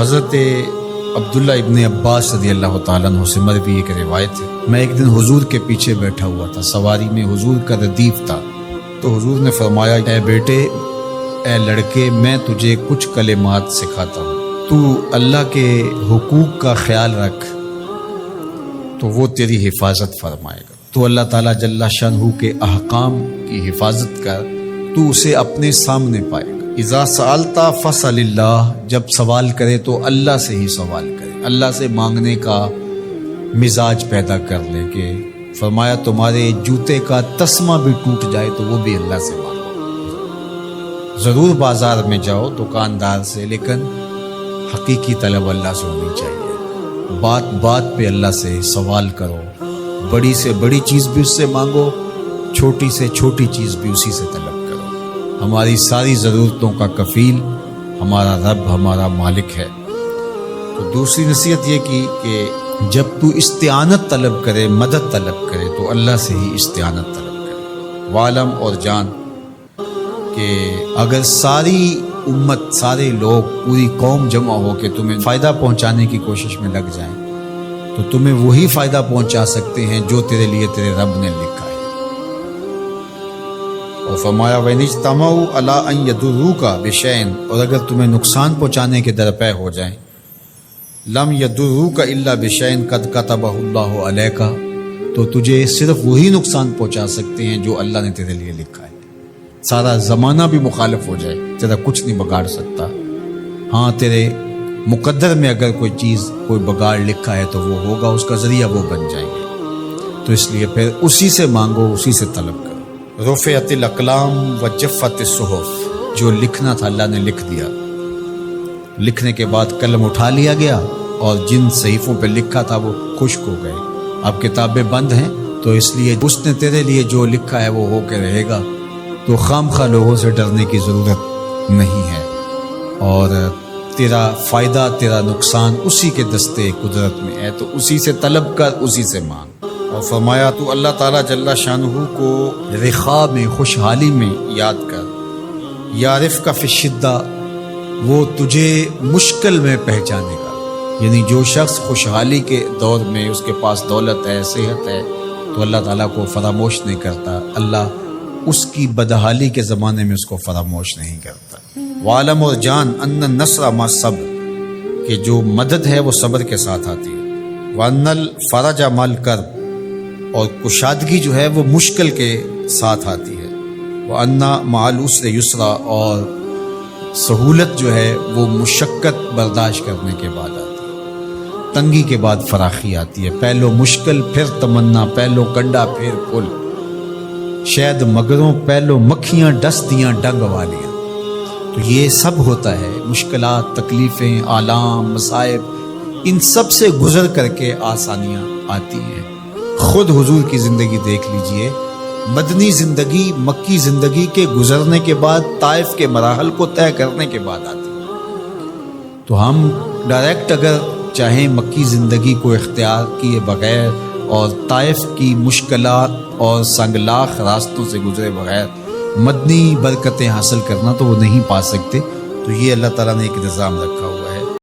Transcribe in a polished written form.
حضرت عبداللہ ابن عباس رضی اللہ تعالیٰ عنہ سے مروی ایک روایت ہے، میں ایک دن حضور کے پیچھے بیٹھا ہوا تھا، سواری میں حضور کا ردیف تھا، تو حضور نے فرمایا اے بیٹے، اے لڑکے، میں تجھے کچھ کلمات سکھاتا ہوں، تو اللہ کے حقوق کا خیال رکھ تو وہ تیری حفاظت فرمائے گا۔ تو اللہ تعالیٰ جل شانہ کے احکام کی حفاظت کر، تو اسے اپنے سامنے پائے گا۔ اذا سألت فاسأل اللہ، جب سوال کرے تو اللہ سے ہی سوال کرے، اللہ سے مانگنے کا مزاج پیدا کر لے کہ فرمایا تمہارے جوتے کا تسمہ بھی ٹوٹ جائے تو وہ بھی اللہ سے مانگو۔ ضرور بازار میں جاؤ دکاندار سے، لیکن حقیقی طلب اللہ سے ہونی چاہیے۔ بات بات پہ اللہ سے سوال کرو، بڑی سے بڑی چیز بھی اس سے مانگو، چھوٹی سے چھوٹی چیز بھی اسی سے طلب کرو۔ ہماری ساری ضرورتوں کا کفیل ہمارا رب، ہمارا مالک ہے۔ تو دوسری نصیحت یہ کی کہ جب تو استعانت طلب کرے، مدد طلب کرے تو اللہ سے ہی استعانت طلب کرے۔ وعلم، اور جان کہ اگر ساری امت، سارے لوگ، پوری قوم جمع ہو کے تمہیں فائدہ پہنچانے کی کوشش میں لگ جائیں تو تمہیں وہی فائدہ پہنچا سکتے ہیں جو تیرے لیے تیرے رب نے لکھا ہے۔ اور فرمایا وَإِنِ اجْتَمَعُوا عَلَىٰ أَن يَضُرُّوكَ بِشَيْءٍ، اور اگر تمہیں نقصان پہنچانے کے درپے ہو جائیں، لَمْ يَضُرُّوكَ إِلَّا بِشَيْءٍ قَدْ كَتَبَهُ اللَّهُ عَلَيْكَ، تو تجھے صرف وہی نقصان پہنچا سکتے ہیں جو اللہ نے تیرے لیے لکھا ہے۔ سارا زمانہ بھی مخالف ہو جائے، تیرا کچھ نہیں بگاڑ سکتا۔ ہاں تیرے مقدر میں اگر کوئی چیز، کوئی بگاڑ لکھا ہے تو وہ ہوگا، اس کا ذریعہ وہ بن جائیں گے۔ تو اس لیے پھر اسی سے مانگو، اسی سے طلب کرو۔ رفعت الاقلام وجفت الصحف، جو لکھنا تھا اللہ نے لکھ دیا، لکھنے کے بعد قلم اٹھا لیا گیا اور جن صحیفوں پہ لکھا تھا وہ خشک ہو گئے، اب کتابیں بند ہیں، تو اس لیے اس نے تیرے لیے جو لکھا ہے وہ ہو کے رہے گا، تو خام خواہ لوگوں سے ڈرنے کی ضرورت نہیں ہے، اور تیرا فائدہ، تیرا نقصان اسی کے دستے قدرت میں ہے، تو اسی سے طلب کر، اسی سے مانگ۔ اور فرمایا تو اللہ تعالیٰ جل شانہ کو رخاء میں، خوشحالی میں یاد کر، یعرفک فی الشدہ، وہ تجھے مشکل میں پہچانے گا۔ یعنی جو شخص خوشحالی کے دور میں اس کے پاس دولت ہے، صحت ہے، تو اللہ تعالیٰ کو فراموش نہیں کرتا، اللہ اس کی بدحالی کے زمانے میں اس کو فراموش نہیں کرتا۔ وعلم، اور جان، ان النصر مع الصبر، کہ جو مدد ہے وہ صبر کے ساتھ آتی ہے۔ وان الفرج مع الکرب، اور کشادگی جو ہے وہ مشکل کے ساتھ آتی ہے۔ وان مع العسر یسرا، اور سہولت جو ہے وہ مشقت برداشت کرنے کے بعد آتی ہے، تنگی کے بعد فراخی آتی ہے۔ پہلو مشکل پھر تمنا، پہلو کنڈا پھر پھول، شاید مگروں پہلو مکھیاں ڈس دیاں ڈنگ والیاں۔ تو یہ سب ہوتا ہے، مشکلات، تکلیفیں، آلام، مصائب، ان سب سے گزر کر کے آسانیاں آتی ہیں۔ خود حضور کی زندگی دیکھ لیجئے، مدنی زندگی، مکی زندگی کے گزرنے کے بعد طائف کے مراحل کو طے کرنے کے بعد آتی ہے۔ تو ہم ڈائریکٹ اگر چاہیں مکی زندگی کو اختیار کیے بغیر اور طائف کی مشکلات اور سنگلاخ راستوں سے گزرے بغیر مدنی برکتیں حاصل کرنا، تو وہ نہیں پا سکتے۔ تو یہ اللہ تعالیٰ نے ایک نظام رکھا ہوا۔